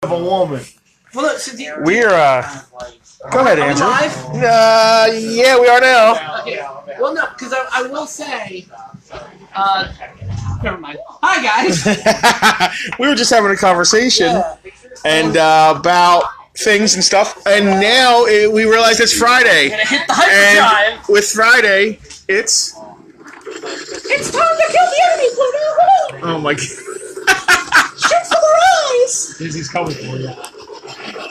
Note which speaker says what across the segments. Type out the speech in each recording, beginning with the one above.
Speaker 1: of a woman.
Speaker 2: Well, look, so
Speaker 3: We're go ahead, Andrew.
Speaker 2: live?
Speaker 3: Yeah, we are now.
Speaker 2: Okay. Well, no, because I will say, never mind. Hi, guys.
Speaker 3: We were just having a conversation and about things and stuff, and now we realize it's Friday.
Speaker 2: Gonna hit the hyperdrive.
Speaker 3: And with Friday, it's
Speaker 2: It's time to kill the enemy, Pluto.
Speaker 3: oh my god.
Speaker 2: Shoot for their eyes.
Speaker 1: Disney's coming for you.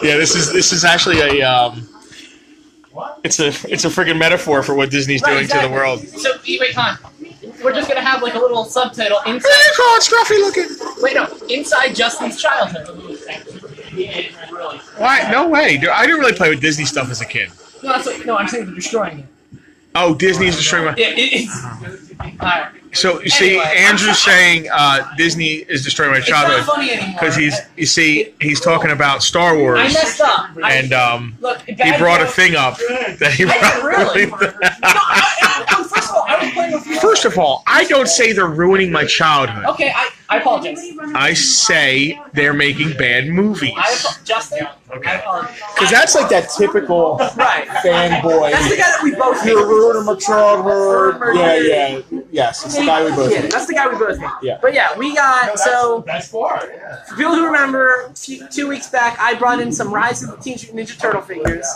Speaker 3: Yeah, this is actually a it's a freaking metaphor for what Disney's doing to the world.
Speaker 2: So wait, hon. We're just gonna have like a little subtitle inside.
Speaker 3: Oh, it's scruffy looking.
Speaker 2: Wait, no, inside Justin's childhood.
Speaker 3: Why? No way. Dude, I didn't really play with Disney stuff as a kid.
Speaker 2: No, that's what, no, I'm saying they're destroying it.
Speaker 3: Oh, Disney's destroying my.
Speaker 2: Yeah, it's. Alright.
Speaker 3: So you see,
Speaker 2: Anyway.
Speaker 3: Andrew's saying Disney is destroying my
Speaker 2: It's not
Speaker 3: childhood
Speaker 2: funny anymore.
Speaker 3: because he's talking about Star Wars.
Speaker 2: I messed up.
Speaker 3: And
Speaker 2: Look,
Speaker 3: he brought a thing up that he
Speaker 2: Really?
Speaker 3: probably.
Speaker 2: No, first of all, I was playing with you.
Speaker 3: First of all, I don't say they're ruining my childhood.
Speaker 2: Okay, I apologize.
Speaker 3: I say they're making bad movies.
Speaker 2: Justin.
Speaker 3: Okay.
Speaker 2: I apologize.
Speaker 1: Because that's like that typical
Speaker 2: Right.
Speaker 1: fanboy.
Speaker 2: That's the guy that we both hate.
Speaker 1: You're ruining my childhood. Yeah. Yes, it's the guy we both
Speaker 2: Yeah,
Speaker 1: hate.
Speaker 2: that's the guy we both hate.
Speaker 1: Yeah.
Speaker 2: But yeah, we got
Speaker 4: That's far, yeah.
Speaker 2: for people who remember, 2 weeks back, I brought in some Rise of the Teenage Mutant Ninja Turtle figures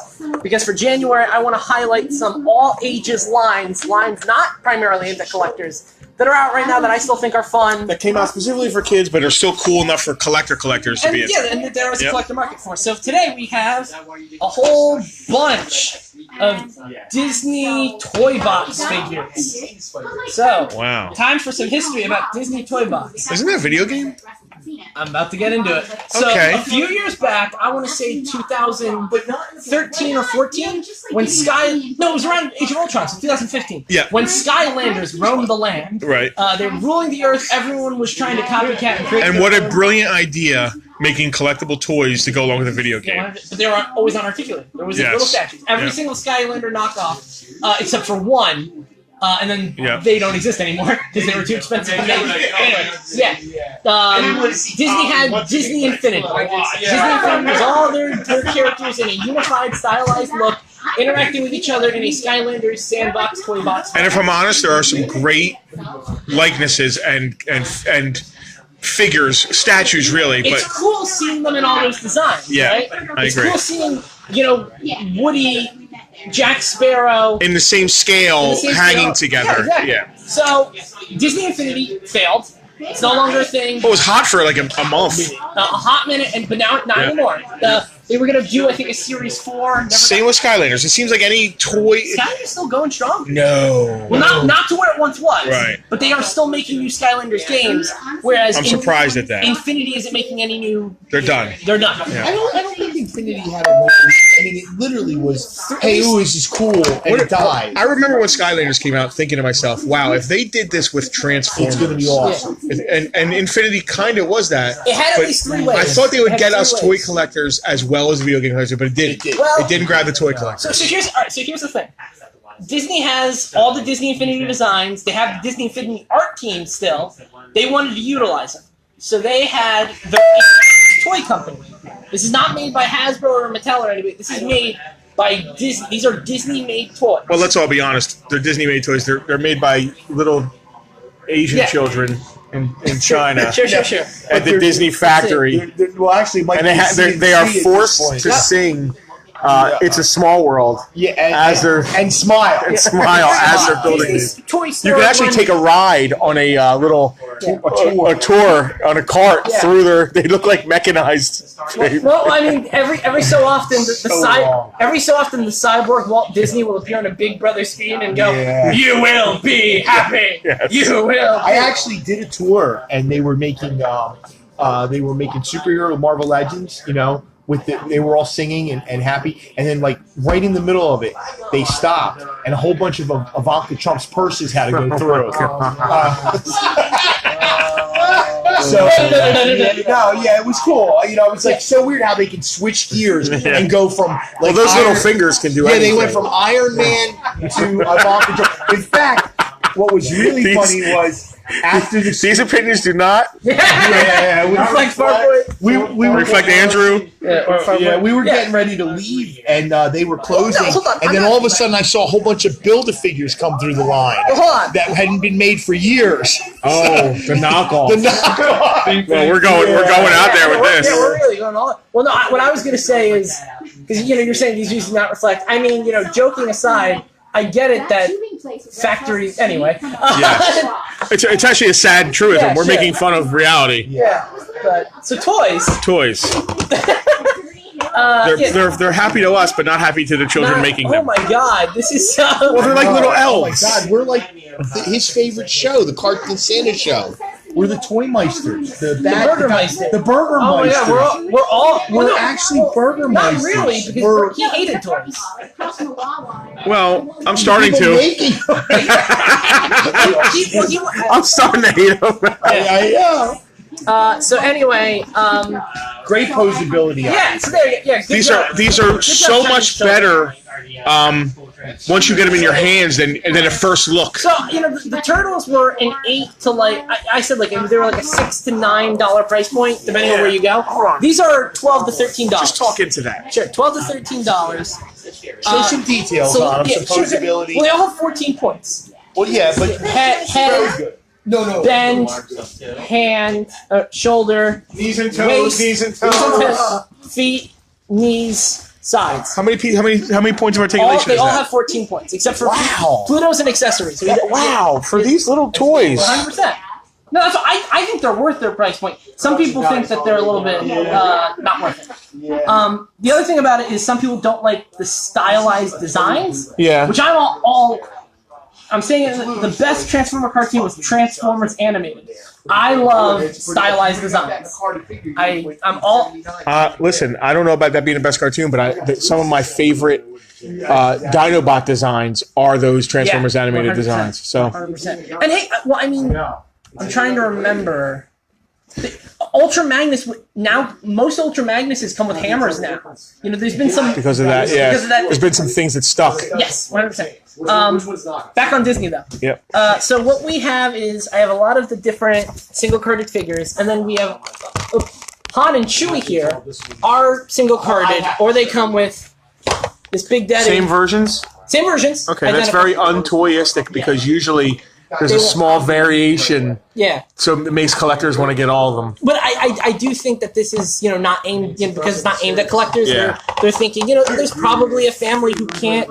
Speaker 2: because for January I want to highlight some all ages lines not primarily into collectors, that are out right now that I still think are fun.
Speaker 3: That came out specifically for kids, but are still cool enough for collectors to
Speaker 2: And
Speaker 3: be in.
Speaker 2: yeah, and there is a
Speaker 3: Yep.
Speaker 2: collector market for. So today we have a whole bunch of Disney toy box figures. So,
Speaker 3: Wow.
Speaker 2: time for some history about Disney toy box.
Speaker 3: Isn't that a video game?
Speaker 2: I'm about to get into it. So
Speaker 3: Okay.
Speaker 2: a few years back, I want to say 2013 or 14, when it was around Age of Ultron, so 2015.
Speaker 3: Yeah.
Speaker 2: When Skylanders roamed the land,
Speaker 3: Right.
Speaker 2: they were ruling the earth. Everyone was trying to copycat and create.
Speaker 3: And
Speaker 2: their
Speaker 3: what a
Speaker 2: own.
Speaker 3: brilliant idea, making collectible toys to go along with a video
Speaker 2: They
Speaker 3: game.
Speaker 2: wanted it, but they were always unarticulated. There was these
Speaker 3: Yes.
Speaker 2: little statues. Every
Speaker 3: Yeah.
Speaker 2: single Skylander knockoff, except for one, and then
Speaker 3: Yeah.
Speaker 2: they don't exist anymore because they were too expensive to make. Anyway, yeah. Disney had Disney Infinity. Disney Infinity was all their characters in a unified, stylized look, interacting with each other in a Skylanders sandbox toy box.
Speaker 3: And if I'm honest, there are some great likenesses and figures, statues, really.
Speaker 2: It's
Speaker 3: But
Speaker 2: cool seeing them in all those designs,
Speaker 3: Yeah,
Speaker 2: right?
Speaker 3: I
Speaker 2: It's
Speaker 3: agree.
Speaker 2: cool seeing, Woody, Jack Sparrow,
Speaker 3: in the same scale,
Speaker 2: the same
Speaker 3: hanging
Speaker 2: scale.
Speaker 3: together.
Speaker 2: Yeah, exactly.
Speaker 3: Yeah.
Speaker 2: So, Disney Infinity failed. It's no longer a thing.
Speaker 3: It was hot for like a month.
Speaker 2: A hot minute, but now not
Speaker 3: Yeah.
Speaker 2: anymore. They were gonna do, I think, a Series 4. Never
Speaker 3: Same with Skylanders. It seems like any toy.
Speaker 2: Skylanders still going strong.
Speaker 3: No.
Speaker 2: Well, not to where it once was.
Speaker 3: Right.
Speaker 2: But they are still making new Skylanders games. Whereas
Speaker 3: I'm surprised at that.
Speaker 2: Infinity isn't making any new.
Speaker 3: They're done.
Speaker 2: They're done.
Speaker 3: Yeah.
Speaker 1: I don't think Infinity had a role. I mean, it literally was, hey, ooh, this is cool, and it died.
Speaker 3: I remember when Skylanders came out, thinking to myself, "Wow, if they did this with Transformers,
Speaker 1: It's going to be awesome.
Speaker 3: and Infinity kind of was that."
Speaker 2: It had at
Speaker 3: but
Speaker 2: least 3 ways.
Speaker 3: I thought they
Speaker 2: It
Speaker 3: would
Speaker 2: had
Speaker 3: get
Speaker 2: 3
Speaker 3: us
Speaker 2: ways.
Speaker 3: toy collectors as well as video game collectors, but it didn't.
Speaker 1: It did.
Speaker 2: Well-
Speaker 3: It didn't grab the toy collectors.
Speaker 2: So here's the thing. Disney has all the Disney Infinity designs. They have the Disney Infinity art team still. They wanted to utilize them. So they had their toy company. This is not made by Hasbro or Mattel or anybody. This is made by Disney. These are Disney-made toys.
Speaker 3: Well, let's all be honest. They're Disney-made toys. They're made by little Asian
Speaker 2: Yeah.
Speaker 3: children in China
Speaker 2: Sure.
Speaker 3: at the Disney factory,
Speaker 1: Well, actually, Mike,
Speaker 3: and they are forced to sing "It's a Small World" as they're
Speaker 1: and smile.
Speaker 3: and smile as they're building these.
Speaker 2: Toy Store
Speaker 3: You can actually
Speaker 2: run-
Speaker 3: take a ride on a little a tour on a cart
Speaker 2: Yeah.
Speaker 3: through their. They look like mechanized.
Speaker 2: Well, I mean, every so often
Speaker 1: long.
Speaker 2: every so often the cyborg Walt Disney will appear on a Big Brother screen and go,
Speaker 1: Yeah.
Speaker 2: "You will be happy.
Speaker 3: Yes.
Speaker 2: You will."
Speaker 1: I actually did a tour, and they were making superhero Marvel Legends. They were all singing and happy, and then like right in the middle of it, they stopped, and a whole bunch of Ivanka Trump's purses had to go through. It was cool. It's like so weird how they can switch gears and go from like
Speaker 3: Well, those little fingers can do
Speaker 1: Yeah,
Speaker 3: anything.
Speaker 1: they went from Iron Man to Ivanka Trump. In fact, what was really funny was after the
Speaker 3: These opinions do not
Speaker 1: yeah,
Speaker 2: Reflect Farboy.
Speaker 1: we
Speaker 3: reflect Andrew.
Speaker 1: we were getting ready to leave, and they were closing.
Speaker 2: Hold on,
Speaker 1: and then all of a sudden, I saw a whole bunch of Build-A-Figures come through the line
Speaker 2: Hold on.
Speaker 1: that hadn't been made for years.
Speaker 4: Oh, the knockoff.
Speaker 1: The knockoff.
Speaker 3: Well, we're going out there with this.
Speaker 2: Yeah, we're really going all out. Well, no, what I was going to say is, because, you're saying these views do not reflect. I mean, joking aside, I get it that factories, anyway.
Speaker 3: Yes. It's actually a sad truism.
Speaker 2: Yeah,
Speaker 3: We're
Speaker 2: sure.
Speaker 3: making fun of reality.
Speaker 2: Yeah, but, so toys.
Speaker 3: Toys. They're happy to us, but not happy to the children making them.
Speaker 2: Oh my god, this is so...
Speaker 3: Well, they're like little
Speaker 1: Oh my
Speaker 3: elves.
Speaker 1: God, we're like his favorite show, the Cartoon Santa Show. We're the Toy Meisters, the
Speaker 2: Burger Meisters.
Speaker 1: the Burger
Speaker 2: Oh my
Speaker 1: Meisters.
Speaker 2: god,
Speaker 1: We're actually Burger
Speaker 2: Not
Speaker 1: Meisters.
Speaker 2: really, because he hated toys.
Speaker 3: Well, I'm starting
Speaker 1: We've been
Speaker 3: to.
Speaker 1: making them.
Speaker 3: I'm starting to hate them.
Speaker 2: So anyway,
Speaker 1: Great posability.
Speaker 2: yeah, so there, yeah. Good job.
Speaker 3: These are so much better once you get them in your hands than a first look.
Speaker 2: So the turtles were an 8 to I said they were like a $6 to $9 price point depending on where you go. These are $12 to $13.
Speaker 3: Just talk into that.
Speaker 2: Sure, $12 to $13.
Speaker 1: Show some details on them, some posability.
Speaker 2: Well, they all have 14 points.
Speaker 1: Well, yeah, but
Speaker 2: Head,
Speaker 1: no.
Speaker 2: bend, hand, shoulder,
Speaker 3: Knees and
Speaker 2: waist,
Speaker 3: knees and
Speaker 2: feet, knees, sides.
Speaker 3: How many points of articulation
Speaker 2: They
Speaker 3: is
Speaker 2: all
Speaker 3: that?
Speaker 2: have 14 points, except for
Speaker 3: Wow.
Speaker 2: Plutos and accessories. So
Speaker 3: Wow, for these little toys.
Speaker 2: 100%. No, that's I think they're worth their price point. Some people think that they're a little bit not worth it. The other thing about it is some people don't like the stylized designs.
Speaker 3: Yeah.
Speaker 2: Which I'm saying the best Transformer cartoon was Transformers Animated. I love stylized designs. I'm all...
Speaker 3: Listen, I don't know about that being the best cartoon, but some of my favorite Dinobot designs are those Transformers animated
Speaker 2: 100%,
Speaker 3: designs. So
Speaker 2: 100%. And hey, well, I mean, I'm trying to remember. Ultra Magnus now. Most Ultra Magnuses come with hammers now. There's been some
Speaker 3: because of that, yeah.
Speaker 2: Because of that,
Speaker 3: there's been some things that stuck.
Speaker 2: yes, 100%. Back on Disney though.
Speaker 3: Yep.
Speaker 2: So what we have is I have a lot of the different single carded figures, and then we have Han and Chewie here are single carded, or they come with this Big Daddy.
Speaker 3: Same versions.
Speaker 2: Same versions.
Speaker 3: Okay, that's very untoyistic because usually there's a small variation.
Speaker 2: Yeah.
Speaker 3: So it makes collectors want to get all of them.
Speaker 2: But I do think that this is not aimed because it's not aimed at collectors.
Speaker 3: Yeah.
Speaker 2: They're thinking there's probably a family who can't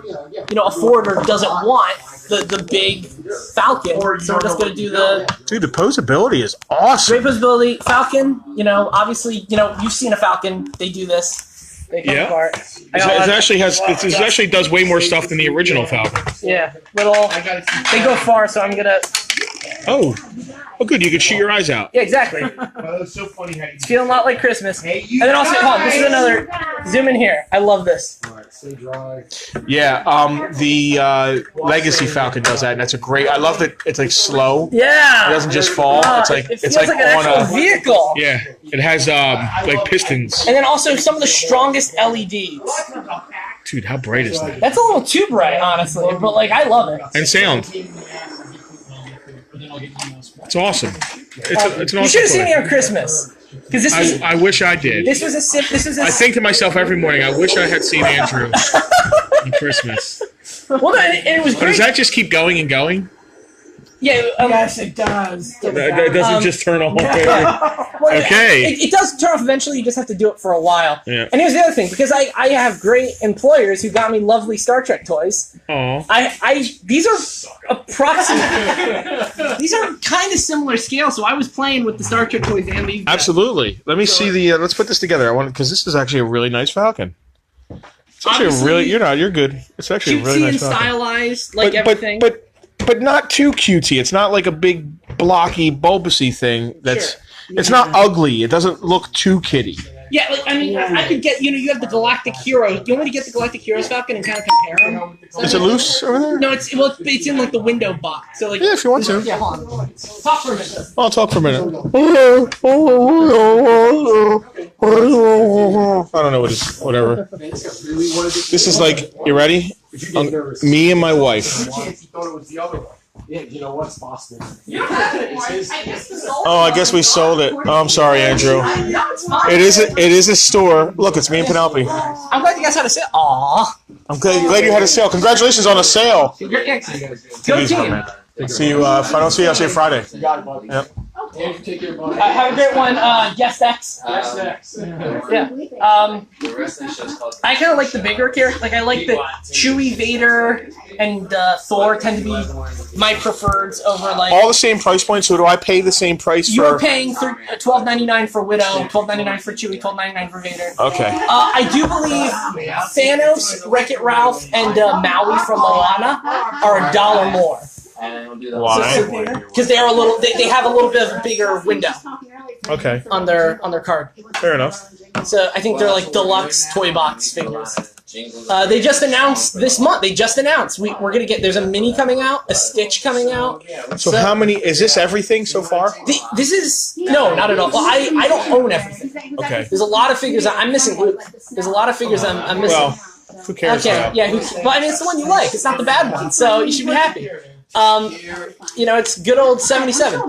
Speaker 2: afford or doesn't want the big Falcon, so we're just gonna do
Speaker 3: Dude, the posability is awesome.
Speaker 2: great possibility Falcon. Obviously you've seen a Falcon. They do this. They come apart.
Speaker 3: It actually does way more stuff than the original Falcon.
Speaker 2: Yeah, they go far, so I'm gonna.
Speaker 3: Oh, good. You could shoot your eyes out.
Speaker 2: Yeah, exactly.
Speaker 1: It's so funny how you
Speaker 2: It's feeling a lot like Christmas. And then also, hold on, this is another zoom in here. I love this.
Speaker 3: Yeah, the Legacy Falcon does that, and that's a great. I love that it's like slow.
Speaker 2: Yeah.
Speaker 3: It doesn't just fall. It's like
Speaker 2: it feels
Speaker 3: it's like
Speaker 2: like an
Speaker 3: on
Speaker 2: actual vehicle.
Speaker 3: Yeah, it has like pistons.
Speaker 2: And then also some of the strongest LEDs.
Speaker 3: Dude, how bright is that?
Speaker 2: That's a little too bright, honestly, but I love it.
Speaker 3: And sound. It's awesome. It's an awesome.
Speaker 2: You should have seen
Speaker 3: toy.
Speaker 2: me on Christmas, because this was
Speaker 3: I wish I did.
Speaker 2: this was a sip. This was a.
Speaker 3: I think to myself every morning, I wish I had seen Andrew on Christmas.
Speaker 2: Well, no, and it was
Speaker 3: But
Speaker 2: great.
Speaker 3: does that just keep going and going?
Speaker 2: Yeah.
Speaker 4: Yes, it does.
Speaker 3: That doesn't just turn off.
Speaker 2: Well,
Speaker 3: Okay.
Speaker 2: It does turn off eventually. You just have to do it for a while.
Speaker 3: Yeah.
Speaker 2: And here's the other thing, because I have great employers who got me lovely Star Trek toys.
Speaker 3: Aw.
Speaker 2: These are approximate. These are kind of similar scale. So I was playing with the Star Trek toys and these.
Speaker 3: Absolutely. Let me see the. Let's put this together. I want because this is actually a really nice Falcon. It's actually a really. You're good. It's actually a really
Speaker 2: Cutesy
Speaker 3: nice
Speaker 2: and
Speaker 3: Falcon.
Speaker 2: stylized, like everything.
Speaker 3: But not too cutesy. It's not like a big blocky bulbousy thing. That's.
Speaker 2: Sure.
Speaker 3: It's not ugly. It doesn't look too kiddie.
Speaker 2: Yeah, I could get, you have the Galactic Hero. Do you want me to get the Galactic Heroes Falcon and kind of compare them?
Speaker 3: Is it loose over there?
Speaker 2: No, it's in like the window box. So
Speaker 3: Yeah, if you want to.
Speaker 2: Yeah, hold on. Talk for a minute.
Speaker 3: I'll talk for a minute. I don't know what it is. Whatever. This is like, you ready? Me and my wife.
Speaker 4: Yeah, you know what's possible.
Speaker 2: You don't have it anymore. I guess the soul.
Speaker 3: Oh, I guess we sold it. Oh, I'm sorry, Andrew.
Speaker 2: No, it's fine.
Speaker 3: It is a store. Look, it's me and Penelope.
Speaker 2: I'm glad you guys had a sale. Aw.
Speaker 3: I'm glad you had a sale. Congratulations on a sale.
Speaker 2: Go team.
Speaker 3: See you. If I don't see you, I'll see you Friday. Yep.
Speaker 2: Have a great one, Guest X. Yeah. I kind of like the bigger character. Like I like the Chewie, Vader, and Thor tend to be my preferreds over like.
Speaker 3: All the same price points. So do I pay the same price
Speaker 2: You're
Speaker 3: for?
Speaker 2: paying $12.99 for Widow, $12.99 for Chewie, $12.99 for Vader.
Speaker 3: Okay.
Speaker 2: I do believe Thanos, Wreck-It Ralph, and Maui from Moana are $1 more.
Speaker 3: Why?
Speaker 2: Because they're a little. They have a little bit of a bigger window
Speaker 3: Okay.
Speaker 2: on their card.
Speaker 3: Fair enough.
Speaker 2: So I think they're like deluxe toy box figures. They just announced this month. They just announced we're gonna get. There's a mini coming out, a Stitch coming out.
Speaker 3: So how many? Is this everything so far?
Speaker 2: This is no, not at all. Well, I don't own everything.
Speaker 3: Okay.
Speaker 2: There's a lot of figures I'm missing. Luke. There's a lot of figures I'm missing.
Speaker 3: Well, who cares?
Speaker 2: Okay, yeah. But I mean, it's the one you like. It's not the bad one, so you should be happy. It's good old 77.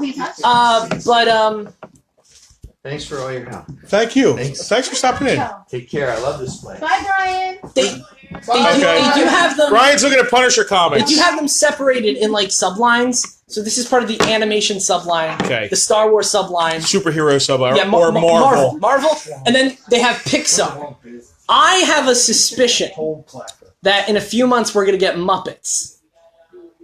Speaker 1: Thanks for all your help.
Speaker 3: Thank you.
Speaker 1: Thanks
Speaker 3: for stopping in.
Speaker 1: Take care. I love this place.
Speaker 5: Bye, Brian.
Speaker 2: They do have them.
Speaker 3: Ryan's looking at Punisher
Speaker 2: They
Speaker 3: comics.
Speaker 2: do have them separated in like sublines. So this is part of the animation subline.
Speaker 3: Okay.
Speaker 2: The Star Wars subline.
Speaker 3: Superhero subline
Speaker 2: Yeah,
Speaker 3: or Marvel.
Speaker 2: Marvel. And then they have Pixar. I have a suspicion that in a few months we're gonna get Muppets.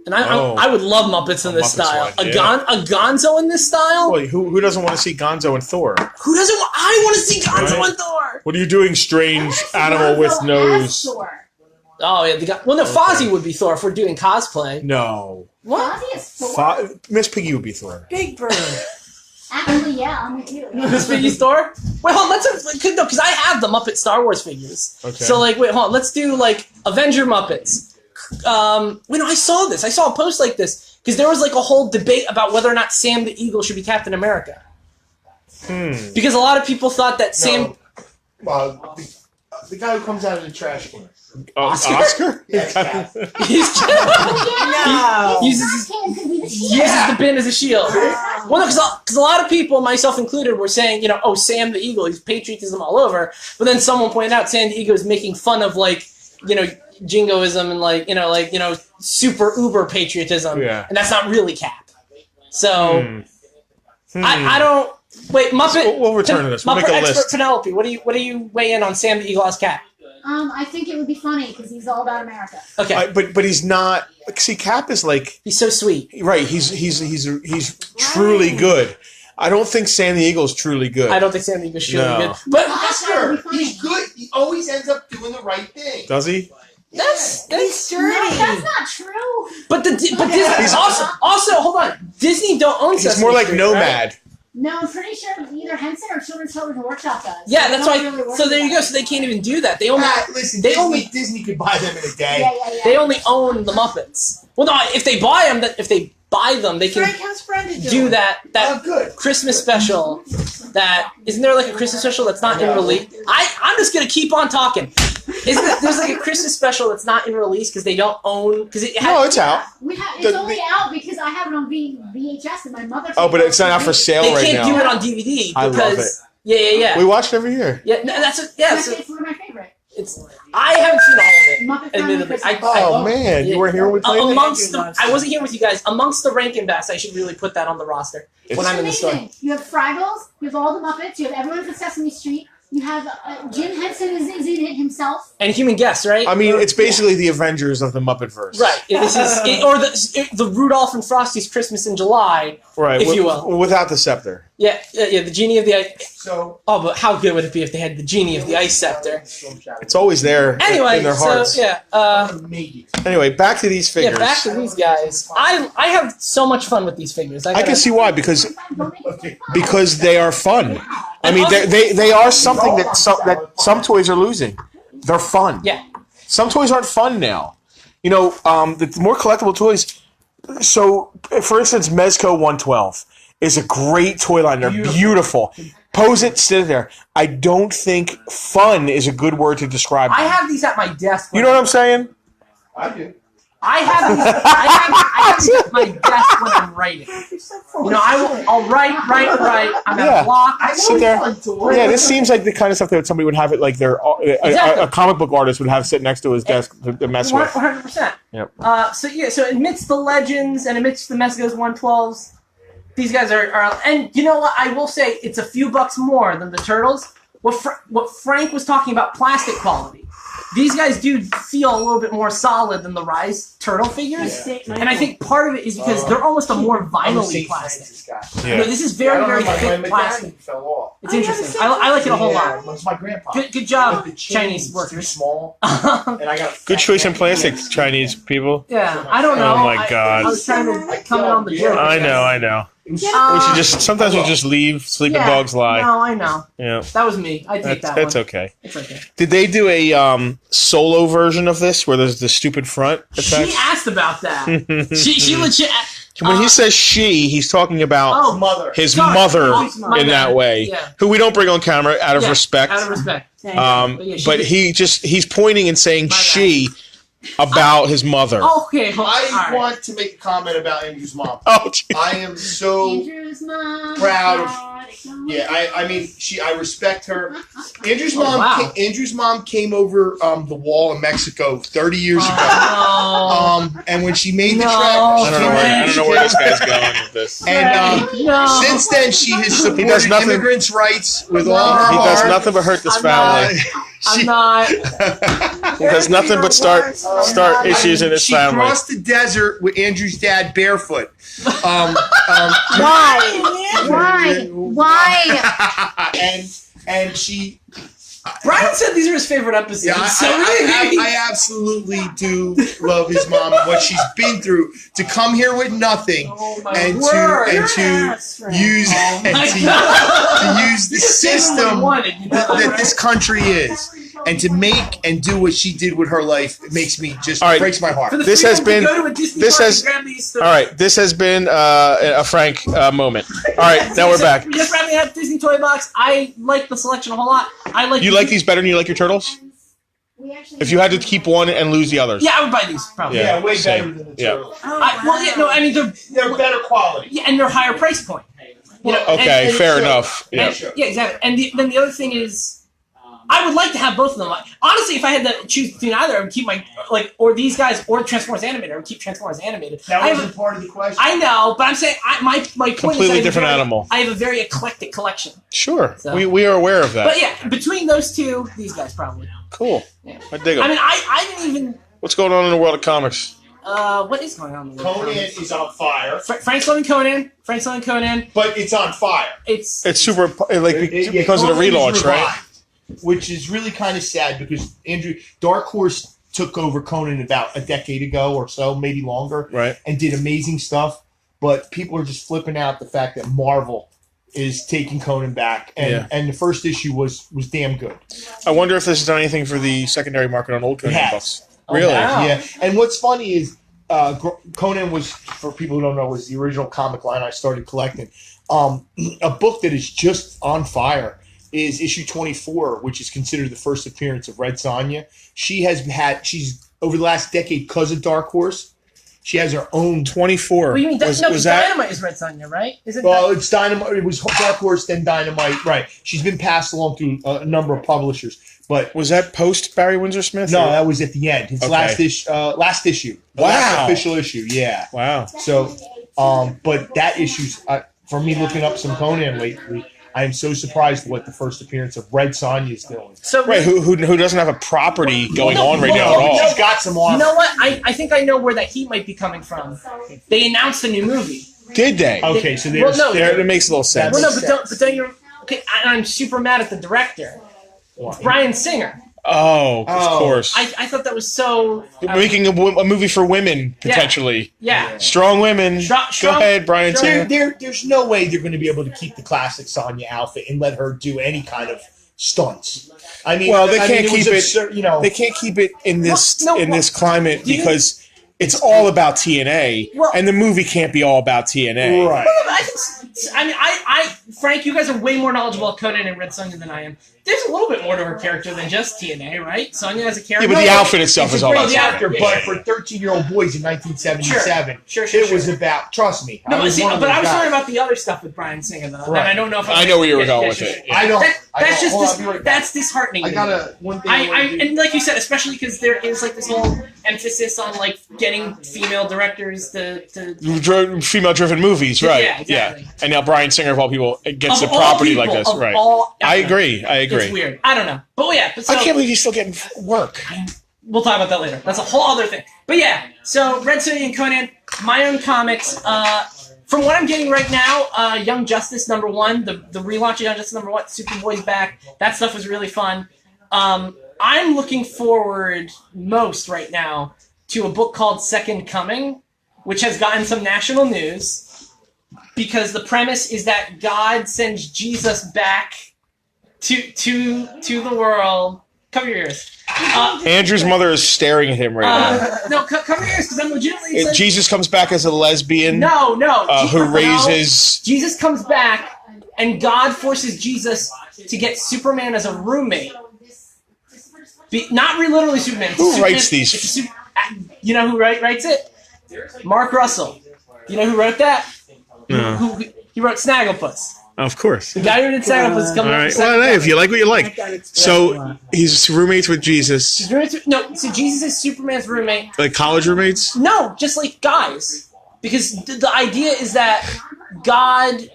Speaker 2: And I would love Muppets in this
Speaker 3: Muppets
Speaker 2: style.
Speaker 3: one, yeah.
Speaker 2: A Gonzo in this style?
Speaker 3: Well, who doesn't want to see Gonzo and Thor?
Speaker 2: Who doesn't want... I want to see Gonzo
Speaker 3: Right.
Speaker 2: and Thor!
Speaker 3: What are you doing, strange animal with nose?
Speaker 2: Oh, yeah. Well, no, Fozzie would be Thor if we're doing cosplay.
Speaker 3: No.
Speaker 2: What?
Speaker 3: Miss Piggy would be Thor.
Speaker 2: Big Bird.
Speaker 5: Actually, yeah, I'm with you.
Speaker 2: Miss Piggy's Thor? Wait, hold on. Because I have the Muppet Star Wars figures.
Speaker 3: Okay.
Speaker 2: So, like, wait, hold on. Let's do, like, Avenger Muppets. Wait, no, I saw this. I saw a post like this. Because there was, like, a whole debate about whether or not Sam the Eagle should be Captain America. Because a lot of people thought that Sam...
Speaker 1: Well, the guy who comes out of the trash can.
Speaker 3: Oscar?
Speaker 1: Yeah,
Speaker 2: He uses the bin as a shield. Well, no, because a lot of people, myself included, were saying, oh, Sam the Eagle, he's patriotism all over. But then someone pointed out Sam the Eagle is making fun of, like, jingoism and, super uber patriotism.
Speaker 3: Yeah.
Speaker 2: And that's not really Cap. So, I don't... Wait, Muppet...
Speaker 3: We'll return to this. We'll
Speaker 2: Muppet
Speaker 3: make a
Speaker 2: expert
Speaker 3: list.
Speaker 2: Penelope, what do you weigh in on Sam the Eagle as Cap?
Speaker 5: I think it would be funny because he's all about America.
Speaker 2: Okay.
Speaker 3: But he's not... See, Cap is like...
Speaker 2: He's so sweet.
Speaker 3: Right, he's truly good. I don't think Sam the Eagle is truly good.
Speaker 2: I don't think Sam the Eagle is truly
Speaker 3: No.
Speaker 2: good. But
Speaker 1: Oscar, he's good. He always ends up doing the right thing.
Speaker 3: Does he?
Speaker 2: that's
Speaker 5: No, that's not true.
Speaker 2: But Disney also hold on. Disney don't own
Speaker 3: He's
Speaker 2: Sesame
Speaker 3: more like
Speaker 2: Street,
Speaker 3: Nomad.
Speaker 2: right?
Speaker 5: No, I'm pretty sure either Henson or Children's Television Workshop does.
Speaker 2: Yeah,
Speaker 5: So
Speaker 2: that's
Speaker 5: they
Speaker 2: why.
Speaker 5: don't really work
Speaker 2: So there you go.
Speaker 5: together.
Speaker 2: So they can't even do that. They only
Speaker 1: Listen,
Speaker 2: They
Speaker 1: Disney could buy them in a day.
Speaker 5: Yeah.
Speaker 2: they only own the Muppets. Well, no, if they buy them, they can
Speaker 6: how's Brenda doing?
Speaker 2: do that
Speaker 1: Oh, good.
Speaker 2: Christmas special. That isn't there like a Christmas special that's not in release? I'm just gonna keep on talking. There's like a Christmas special that's not in release because they don't own
Speaker 3: No, it's out.
Speaker 5: It's only out because I have it on VHS and my mother.
Speaker 3: Oh, but it's not out for sale
Speaker 2: they
Speaker 3: right
Speaker 2: can't
Speaker 3: now.
Speaker 2: do it on DVD
Speaker 3: I
Speaker 2: because
Speaker 3: love it.
Speaker 2: Yeah.
Speaker 3: We watch it every year.
Speaker 2: Yeah, no,
Speaker 5: It's one of my favorite.
Speaker 2: I haven't seen all
Speaker 5: Muppet
Speaker 2: of it.
Speaker 5: Family
Speaker 2: Admittedly,
Speaker 5: Christmas.
Speaker 3: Oh, man. You weren't here when we played it?
Speaker 2: I wasn't here with you guys. Amongst the Rankin Bass, I should really put that on the roster when I'm in the store.
Speaker 5: Amazing. You have Fraggles, you have all the Muppets, you have everyone from Sesame Street, you have Jim Henson is in it himself.
Speaker 2: And Human Guest, right?
Speaker 3: I mean, it's basically the Avengers of the Muppetverse.
Speaker 2: Right. This is or the Rudolph and Frosty's Christmas in July,
Speaker 3: Right,
Speaker 2: if you will.
Speaker 3: without the scepter.
Speaker 2: Yeah. The Genie of the Ice.
Speaker 1: So,
Speaker 2: Oh, but how good would it be if they had the Genie of the Ice Scepter?
Speaker 3: It's always there
Speaker 2: Anyway,
Speaker 3: in their hearts.
Speaker 2: so yeah.
Speaker 3: Anyway, back to these figures.
Speaker 2: Yeah, back to these guys. I have so much fun with these figures.
Speaker 3: I can see why, because they are fun. I mean,
Speaker 2: also-
Speaker 3: they are something that some toys are losing. They're fun.
Speaker 2: Yeah.
Speaker 3: Some toys aren't fun now. The more collectible toys. So, for instance, Mezco 112 is a great toy line. They're beautiful. Pose it, sit there. I don't think fun is a good word to describe them.
Speaker 2: I have these at my desk.
Speaker 3: You know what I'm saying?
Speaker 1: I do.
Speaker 2: I have these at my desk when I'm writing. You know, I'll write. I'm at a block.
Speaker 3: Sit there. Yeah, this seems like the kind of stuff that somebody would have it like a comic book artist would have sit next to his desk to mess with.
Speaker 2: 100%.
Speaker 3: Yep.
Speaker 2: So amidst the legends and amidst the Mezco's 112s, these guys are, and you know what? I will say it's a few bucks more than the Turtles. What Frank was talking about, plastic quality. These guys do feel a little bit more solid than the Rise Turtle figures, and I think part of it is because they're almost a more vinyl-y plastic.
Speaker 3: Yeah.
Speaker 2: You know, this is very, very thick plastic.
Speaker 1: Fell off.
Speaker 2: It's interesting. I like it a whole lot.
Speaker 1: That's my grandpa.
Speaker 2: Good job,
Speaker 1: The chain
Speaker 2: Chinese
Speaker 1: is
Speaker 2: workers.
Speaker 1: Too small, and I got
Speaker 3: Good choice in plastic, Chinese people.
Speaker 2: Yeah, I don't know.
Speaker 3: Oh my God.
Speaker 2: I was trying to comment on the joke.
Speaker 3: I know. We should sometimes we just leave. Sleeping dogs lie.
Speaker 2: No, I know.
Speaker 3: Yeah,
Speaker 2: That was me. I take that
Speaker 3: that's
Speaker 2: one.
Speaker 3: okay.
Speaker 2: It's okay.
Speaker 3: Did they do a solo version of this where there's the stupid front attached?
Speaker 2: She asked about that. she legit.
Speaker 3: When he says she, he's talking about
Speaker 1: mother.
Speaker 3: his
Speaker 2: Sorry.
Speaker 3: mother
Speaker 2: My
Speaker 3: in that
Speaker 2: bad.
Speaker 3: way,
Speaker 2: Yeah.
Speaker 3: who we don't bring on camera out of
Speaker 2: Yeah,
Speaker 3: respect.
Speaker 2: Out of respect.
Speaker 5: Thank
Speaker 3: But he's pointing and saying
Speaker 2: bad.
Speaker 3: she about his mother.
Speaker 2: Okay, hold on.
Speaker 1: I
Speaker 2: All right.
Speaker 1: want to make a comment about Andrew's mom.
Speaker 3: Oh, gee.
Speaker 1: I am so
Speaker 5: Andrew's mom.
Speaker 1: proud of. Yeah, I mean, I respect her. Andrew's mom.
Speaker 2: wow.
Speaker 1: Andrew's mom came over the wall in Mexico 30 years ago.
Speaker 2: Oh,
Speaker 1: And when she made the
Speaker 2: No.
Speaker 1: trek,
Speaker 3: I don't know where this guy's going with this.
Speaker 1: And
Speaker 2: no.
Speaker 1: since then, she has supported
Speaker 3: does nothing-
Speaker 1: immigrants' rights with all her
Speaker 3: He
Speaker 1: heart.
Speaker 3: does nothing but hurt this
Speaker 2: I'm
Speaker 3: family.
Speaker 2: I'm not.
Speaker 3: He does nothing but start issues in his
Speaker 1: She
Speaker 3: family.
Speaker 1: crossed the desert with Andrew's dad barefoot.
Speaker 5: Why?
Speaker 1: And she.
Speaker 2: Brian said these are his favorite episodes.
Speaker 1: Yeah,
Speaker 2: so
Speaker 1: I absolutely do love his mom and what she's been through to come here with nothing
Speaker 2: Oh my
Speaker 1: and
Speaker 2: word.
Speaker 1: to use
Speaker 2: Oh my
Speaker 1: and
Speaker 2: God.
Speaker 1: to use the
Speaker 2: You just gave him what he
Speaker 1: system
Speaker 2: wanted, you know,
Speaker 1: that
Speaker 2: right?
Speaker 1: this country is, and to make and do what she did with her life, it makes me just
Speaker 3: All right.
Speaker 1: breaks my heart.
Speaker 2: For the
Speaker 3: This
Speaker 2: freedom
Speaker 3: has been-
Speaker 2: to go to a Disney
Speaker 3: this
Speaker 2: park
Speaker 3: has-
Speaker 2: and grab these
Speaker 3: All right, this has been a Frank moment. All right, now we're back.
Speaker 2: We just wrapping up Disney Toy Box. I like the selection a whole lot. I like.
Speaker 3: You like these better than you like your turtles? If you had to keep one and lose the others.
Speaker 2: Yeah, I would buy these probably.
Speaker 1: Yeah, way
Speaker 3: same.
Speaker 1: better than the
Speaker 3: Yeah.
Speaker 1: turtles.
Speaker 2: I mean
Speaker 1: They're better quality.
Speaker 2: yeah, and they're higher price point. You know,
Speaker 3: Okay,
Speaker 2: and-
Speaker 3: fair
Speaker 1: sure.
Speaker 3: enough. Yeah.
Speaker 2: and- yeah, exactly. And then the other thing is, I would like to have both of them. Like, honestly, if I had to choose between either, I would keep or these guys or Transformers Animated. I would keep Transformers Animated.
Speaker 1: That
Speaker 2: I have
Speaker 1: wasn't part of the question.
Speaker 2: I know, but I'm saying my point is
Speaker 3: Completely
Speaker 2: I have
Speaker 3: different
Speaker 2: a very,
Speaker 3: animal.
Speaker 2: I have a very eclectic collection.
Speaker 3: Sure,
Speaker 2: So-
Speaker 3: we are aware of that.
Speaker 2: But yeah, between those two, these guys probably.
Speaker 3: Cool.
Speaker 2: Yeah.
Speaker 3: I dig
Speaker 2: I
Speaker 3: them.
Speaker 2: mean, I didn't even.
Speaker 3: What's going on in the world of comics?
Speaker 2: What is going on? In the world of
Speaker 1: Conan
Speaker 2: comics?
Speaker 1: is on fire,
Speaker 2: Frank's loving Conan. Frank's loving Conan.
Speaker 1: but it's on fire.
Speaker 2: It's
Speaker 3: It's super like
Speaker 1: Yeah,
Speaker 3: because of the
Speaker 1: Conan is
Speaker 3: relaunch, right?
Speaker 1: revived, which is really kind of sad because Dark Horse took over Conan about a decade ago or so, maybe longer,
Speaker 3: Right.
Speaker 1: and did amazing stuff. But people are just flipping out the fact that Marvel is taking Conan back, and
Speaker 3: Yeah.
Speaker 1: and the first issue was damn good.
Speaker 3: I wonder if this has done anything for the secondary market on old Conan
Speaker 1: It has.
Speaker 3: books.
Speaker 2: Oh,
Speaker 3: Really?
Speaker 2: wow.
Speaker 1: Yeah, and what's funny is Conan was, for people who don't know, was the original comic line I started collecting. A book that is just on fire is issue 24, which is considered the first appearance of Red Sonja. She's over the last decade, because of Dark Horse, she has her own.
Speaker 3: 24.
Speaker 2: What do you mean?
Speaker 3: Was that
Speaker 2: Dynamite is Red Sonja, right? Is it?
Speaker 1: Well, it's Dynamite. It was Dark Horse, then Dynamite. Right. She's been passed along through a number of publishers, but
Speaker 3: was that post Barry Windsor Smith?
Speaker 1: no,
Speaker 3: or-
Speaker 1: that was at the end. It's
Speaker 3: Okay.
Speaker 1: last issue. The
Speaker 3: Wow.
Speaker 1: last official issue. Yeah.
Speaker 3: Wow.
Speaker 1: So, but that issue's for me looking up some Conan lately. I am so surprised what the first appearance of Red Sonja is doing.
Speaker 2: So
Speaker 3: Right, who doesn't have a property going on right now at all?
Speaker 1: She's got some on.
Speaker 2: You know what? I think I know where that heat might be coming from. They announced a new movie.
Speaker 3: Did they?
Speaker 1: Okay, so
Speaker 2: Well,
Speaker 1: there's
Speaker 2: no,
Speaker 3: There, it makes a little sense.
Speaker 2: Well, no,
Speaker 1: makes
Speaker 2: but don't you? Okay, and I'm super mad at the director, Brian Singer.
Speaker 3: Oh, of
Speaker 1: Oh.
Speaker 3: course.
Speaker 2: I thought that was so.
Speaker 3: Making a movie for women, potentially.
Speaker 2: Yeah.
Speaker 3: Strong women.
Speaker 2: Strong-
Speaker 3: Go ahead, Brian
Speaker 2: strong-
Speaker 3: Singer.
Speaker 1: there's no way they're going to be able to keep the classic Sonya outfit and let her do any kind of stunts. I mean,
Speaker 3: Well, they
Speaker 1: I
Speaker 3: can't
Speaker 1: mean,
Speaker 3: keep
Speaker 1: was
Speaker 3: it.
Speaker 1: absurd, you know.
Speaker 3: They can't keep it in this
Speaker 2: Well, no,
Speaker 3: in this climate
Speaker 2: do you-
Speaker 3: because it's all about TNA,
Speaker 2: Well-
Speaker 3: and the movie can't be all about TNA.
Speaker 1: right.
Speaker 2: I mean, Frank, you guys are way more knowledgeable of Conan and Red Sonja than I am. there's a little bit more to her character than just TNA, right? Sonya has a character.
Speaker 3: Yeah, but the outfit itself
Speaker 1: It's
Speaker 3: is
Speaker 1: a
Speaker 3: all
Speaker 1: great
Speaker 3: about
Speaker 1: actor,
Speaker 2: Yeah,
Speaker 1: but
Speaker 2: yeah,
Speaker 1: for 13-year-old boys in 1977,
Speaker 2: Sure,
Speaker 1: it was about. Trust me.
Speaker 2: No,
Speaker 1: I was one of
Speaker 2: but
Speaker 1: those
Speaker 2: I was
Speaker 1: guys.
Speaker 2: talking about the other stuff with Bryan Singer, though.
Speaker 1: Right.
Speaker 2: And I don't know if
Speaker 3: I know where you were going with it. Yeah.
Speaker 1: I don't.
Speaker 2: That's just
Speaker 1: hold on, I'll be right back.
Speaker 2: that's disheartening.
Speaker 1: I
Speaker 2: to
Speaker 1: got
Speaker 2: me.
Speaker 1: one thing. I wanna do.
Speaker 2: And like you said, especially because there is like this whole emphasis on like getting female directors to
Speaker 3: Female-driven movies, right?
Speaker 2: Yeah, exactly.
Speaker 3: Yeah. And now Bryan Singer, of all people, gets
Speaker 2: of
Speaker 3: a
Speaker 2: all
Speaker 3: property
Speaker 2: people,
Speaker 3: like this,
Speaker 2: of
Speaker 3: right?
Speaker 2: all-
Speaker 3: I agree.
Speaker 2: It's weird. I don't know, but yeah. But so,
Speaker 3: I can't believe he's still getting work.
Speaker 2: we'll talk about that later. That's a whole other thing. But yeah, so Red Sonja and Conan, my own comics. From what I'm getting right now, Young Justice #1, the relaunch of Young Justice #1, Superboy's back. That stuff was really fun. I'm looking forward most right now to a book called Second Coming, which has gotten some national news because the premise is that God sends Jesus back to the world. Cover your ears.
Speaker 3: Andrew's mother is staring at him right now.
Speaker 2: No, cover your ears because I'm legitimately.
Speaker 3: Jesus comes back as a lesbian
Speaker 2: No.
Speaker 3: who raises...
Speaker 2: Jesus comes back, and God forces Jesus to get Superman as a roommate. Not literally Superman.
Speaker 3: Who writes these?
Speaker 2: You know who writes it? Mark Russell. You know who wrote that?
Speaker 3: No.
Speaker 2: He wrote Snagglepuss.
Speaker 3: Of course.
Speaker 2: The guy who did Snagglepuss is
Speaker 3: All
Speaker 2: coming
Speaker 3: right.
Speaker 2: up.
Speaker 3: Well, hey, if you like what you like. So he's roommates with Jesus.
Speaker 2: No, so Jesus is Superman's roommate.
Speaker 3: Like college roommates?
Speaker 2: No, just like guys. Because the idea is that God...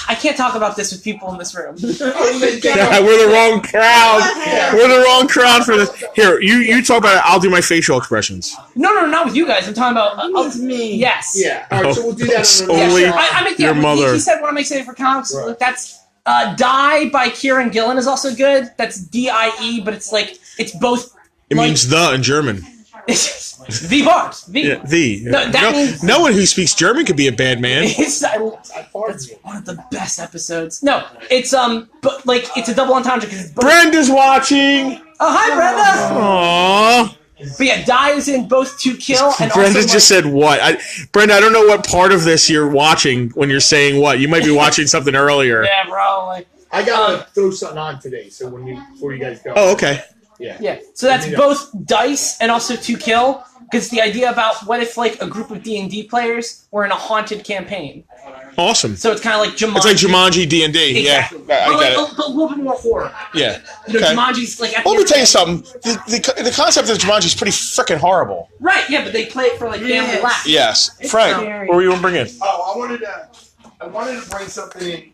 Speaker 2: I can't talk about this with people in this room.
Speaker 3: We're the wrong crowd. We're the wrong crowd for this. Here, you talk about it. I'll do my facial expressions.
Speaker 2: No, not with you guys. I'm talking about...
Speaker 5: It's me.
Speaker 2: Yes.
Speaker 1: Yeah. All right. So we'll do that.
Speaker 3: It's
Speaker 1: on another
Speaker 3: only-
Speaker 1: show.
Speaker 2: I mean,
Speaker 3: Your mother.
Speaker 2: He said what I'm excited for comics.
Speaker 1: Right.
Speaker 2: That's Die by Kieran Gillen is also good. That's DIE, but it's like it's both.
Speaker 3: It means the in German.
Speaker 2: the Bart.
Speaker 3: Yeah, the.
Speaker 2: That means-
Speaker 3: no one who speaks German could be a bad man.
Speaker 2: That's one of the best episodes. No, it's but like it's a double entendre because it's both.
Speaker 3: Brenda's watching.
Speaker 2: Oh, hi, Brenda.
Speaker 3: Aww.
Speaker 2: But yeah, Die is in both To Kill and
Speaker 3: Brenda
Speaker 2: also
Speaker 3: just said what? Brenda, I don't know what part of this you're watching when you're saying what. You might be watching something earlier.
Speaker 2: Yeah, probably.
Speaker 1: I gotta throw something on today. So before you guys go.
Speaker 3: Oh, okay.
Speaker 2: Yeah. So that's both Dice and also To Kill, because the idea about what if like a group of D&D players were in a haunted campaign.
Speaker 3: Awesome.
Speaker 2: So it's kind of like Jumanji.
Speaker 3: It's like Jumanji D&D.
Speaker 2: Exactly.
Speaker 3: Yeah, I get it.
Speaker 2: But a little bit more horror.
Speaker 3: Yeah.
Speaker 2: You know,
Speaker 3: Okay.
Speaker 2: Jumanji's like.
Speaker 3: Well, let me tell you something. The concept of Jumanji is pretty freaking horrible.
Speaker 2: Right. Yeah, but they play it for like family laughs.
Speaker 3: Yes. Frank,
Speaker 2: scary.
Speaker 3: what were you going to bring in?
Speaker 1: Oh, I wanted to bring something in.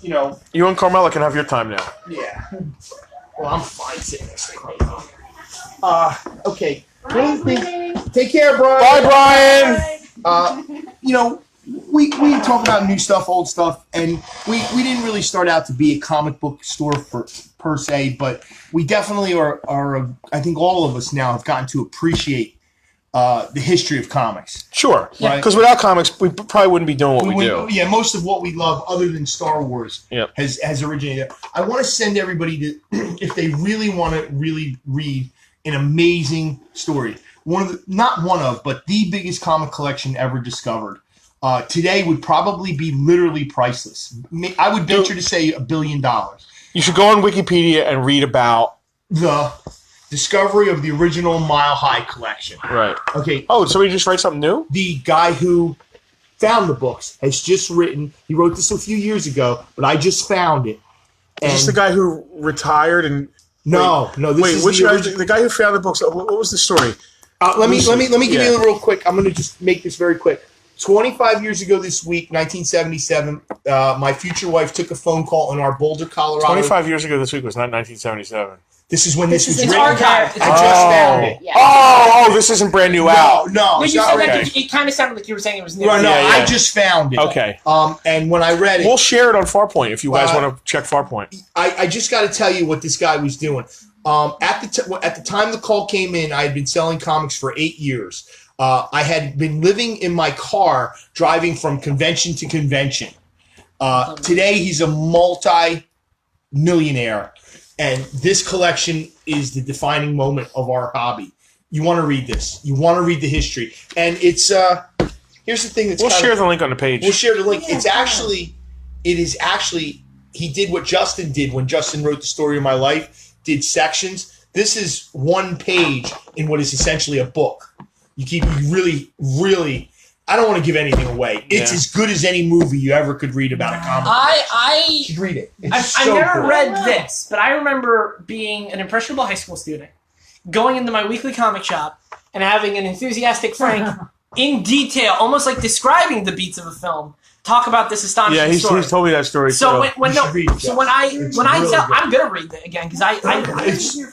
Speaker 3: You and Carmela can have your time now.
Speaker 1: Yeah. Well, I'm fine sitting next to Carmela. Okay. One thing. Take care, Brian.
Speaker 3: Bye, Brian.
Speaker 1: We talk about new stuff, old stuff, and we didn't really start out to be a comic book store per se, but we definitely are. I think all of us now have gotten to appreciate the history of comics.
Speaker 3: Sure.
Speaker 1: Right.
Speaker 3: Because without comics, we probably wouldn't be doing what we do.
Speaker 1: Yeah, most of what we love, other than Star Wars,
Speaker 3: Yep.
Speaker 1: has originated there. I want to send everybody to, if they really want to really read an amazing story, but the biggest comic collection ever discovered. Today would probably be literally priceless. I would venture to say $1 billion.
Speaker 3: You should go on Wikipedia and read about...
Speaker 1: The discovery of the original Mile High collection.
Speaker 3: Right.
Speaker 1: Okay.
Speaker 3: Oh, somebody just write something new?
Speaker 1: The guy who found the books has just written. He wrote this a few years ago, but I just found it.
Speaker 3: Is this the guy who retired and...
Speaker 1: No. This is
Speaker 3: the guy who found the books. What was the story?
Speaker 1: Let me give
Speaker 3: Yeah.
Speaker 1: you a real quick. I'm going to just make this very quick. 25 years ago this week, 1977, my future wife took a phone call in our Boulder, Colorado.
Speaker 3: 25 years ago this week was not 1977.
Speaker 1: This is when this was
Speaker 2: It's
Speaker 1: written.
Speaker 2: archived.
Speaker 1: I just found it.
Speaker 5: Yeah.
Speaker 3: Oh, this isn't brand new out.
Speaker 1: No,
Speaker 2: When
Speaker 1: it's
Speaker 2: you
Speaker 1: not
Speaker 2: said
Speaker 1: right.
Speaker 2: that, it kind of sounded like you were saying it was new.
Speaker 1: No,
Speaker 3: Yeah, yeah.
Speaker 1: I just found it.
Speaker 3: Okay.
Speaker 1: And when I read it,
Speaker 3: We'll share it on Farpoint if you guys want to check Farpoint.
Speaker 1: I just got to tell you what this guy was doing. At the time the call came in, I had been selling comics for 8 years. I had been living in my car, driving from convention to convention. Today, he's a multi-millionaire, and this collection is the defining moment of our hobby. You want to read this. You want to read the history. And it's here's the thing that's
Speaker 3: We'll share the link on the page.
Speaker 1: We'll share the link. It is actually he did what Justin did when Justin wrote the story of my life, did sections. This is one page in what is essentially a book. You really, really. I don't want to give anything away. It's as good as any movie you ever could read about a comic. You should read it.
Speaker 2: I never read this, but I remember being an impressionable high school student, going into my weekly comic shop and having an enthusiastic Frank in detail, almost like describing the beats of a film, talk about this astonishing story.
Speaker 3: He's told me that story.
Speaker 2: So
Speaker 3: too.
Speaker 2: when I tell, I'm gonna read it again because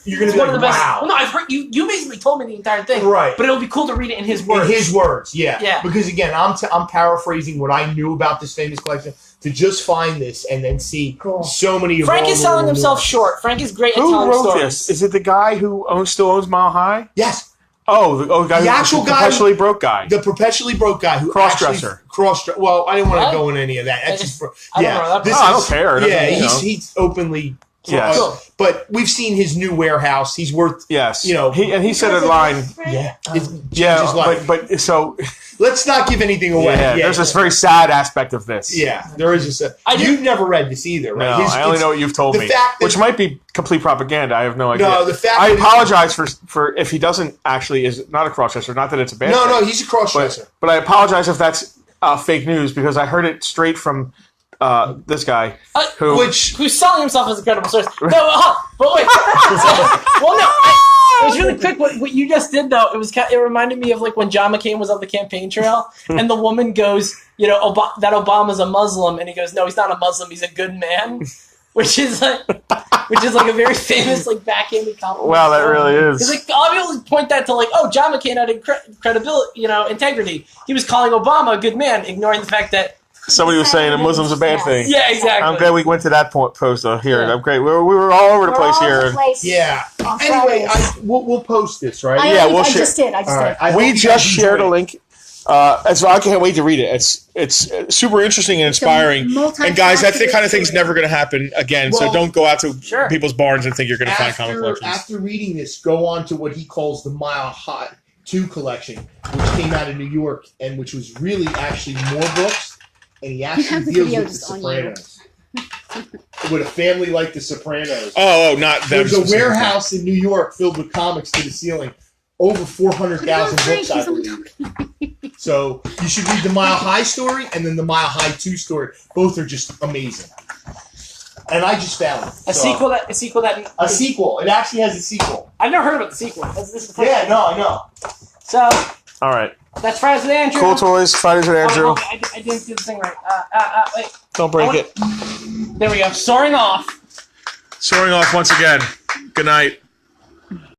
Speaker 1: you're gonna be
Speaker 2: one of
Speaker 1: like,
Speaker 2: the best.
Speaker 1: wow.
Speaker 2: Well, no, I've heard you. You basically told me the entire thing,
Speaker 1: Right?
Speaker 2: But it'll be cool to read it in his words.
Speaker 1: In his words, yeah.
Speaker 2: Yeah.
Speaker 1: Because again, I'm paraphrasing what I knew about this famous collection to just find this and then see so many.
Speaker 2: Frank is selling himself short. Frank is great at telling
Speaker 3: Who wrote
Speaker 2: stories.
Speaker 3: this? Is it the guy who still owns Mile High?
Speaker 1: Yes.
Speaker 3: Oh, the guy,
Speaker 1: The actual guy,
Speaker 3: perpetually broke guy.
Speaker 1: The perpetually broke guy who
Speaker 3: Cross-dresser.
Speaker 1: Well, I didn't want
Speaker 2: What?
Speaker 1: to go into any of that. That's just for,
Speaker 2: I don't know that
Speaker 1: this
Speaker 3: part. I don't care.
Speaker 1: Yeah,
Speaker 3: You know.
Speaker 1: he's openly.
Speaker 3: Yes.
Speaker 2: Cool.
Speaker 1: But we've seen his new warehouse. He's worth.
Speaker 3: Yes.
Speaker 1: You know.
Speaker 3: He said a line.
Speaker 1: Yeah.
Speaker 3: But so.
Speaker 1: Let's not give anything away.
Speaker 3: Yeah, there's this very sad aspect of this.
Speaker 1: Yeah, there is this. You've never read this either, right?
Speaker 3: No, I only know what you've told me, which might be complete propaganda. I have no idea.
Speaker 1: No, the fact
Speaker 3: I
Speaker 1: that
Speaker 3: apologize for if he doesn't actually is not a crossdresser. Not that it's a bad thing.
Speaker 1: No, he's a crossdresser.
Speaker 3: But I apologize if that's fake news because I heard it straight from this guy
Speaker 2: who's selling himself as a credible source. No, but wait. Well, no. It was really quick. What you just did, though, it reminded me of like when John McCain was on the campaign trail, and the woman goes, that Obama's a Muslim, and he goes, no, he's not a Muslim, he's a good man, which is like a very famous like backhanded compliment.
Speaker 3: Wow, that really is.
Speaker 2: Because like I'll be able to point that to like, oh, John McCain had credibility, integrity. He was calling Obama a good man, ignoring the fact that
Speaker 3: somebody was saying a Muslim's a bad thing.
Speaker 2: Yeah, exactly.
Speaker 3: I'm glad we went to that post though. Here, I'm great. We were all over the place here.
Speaker 1: Yeah. Anyway, we'll post this, right?
Speaker 3: We'll share.
Speaker 5: I just did.
Speaker 3: We just shared a link. So I can't wait to read it. It's super interesting and inspiring. And guys, that kind of thing's never going to happen again. So don't go out to people's barns and think you're going to find comic collections.
Speaker 1: After reading this, go on to what he calls the Mile High 2 collection, which came out of New York and which was really actually more books. And he actually deals with the Sopranos. With a family like the Sopranos.
Speaker 3: Oh, not them.
Speaker 1: There's a warehouse in New York filled with comics to the ceiling. Over 400,000 books, I believe. So you should read the Mile High story and then the Mile High 2 story. Both are just amazing. And I just found it.
Speaker 2: A sequel.
Speaker 1: It actually has a sequel.
Speaker 2: I've never heard about the sequel. This is the first
Speaker 1: I know.
Speaker 2: So.
Speaker 3: All right.
Speaker 2: That's Fridays with Andrew.
Speaker 3: Cool Toys, Fridays with Andrew.
Speaker 2: I didn't do the thing right. Wait.
Speaker 3: Don't break it.
Speaker 2: There we go. Soaring off.
Speaker 3: Soaring off once again. Good night.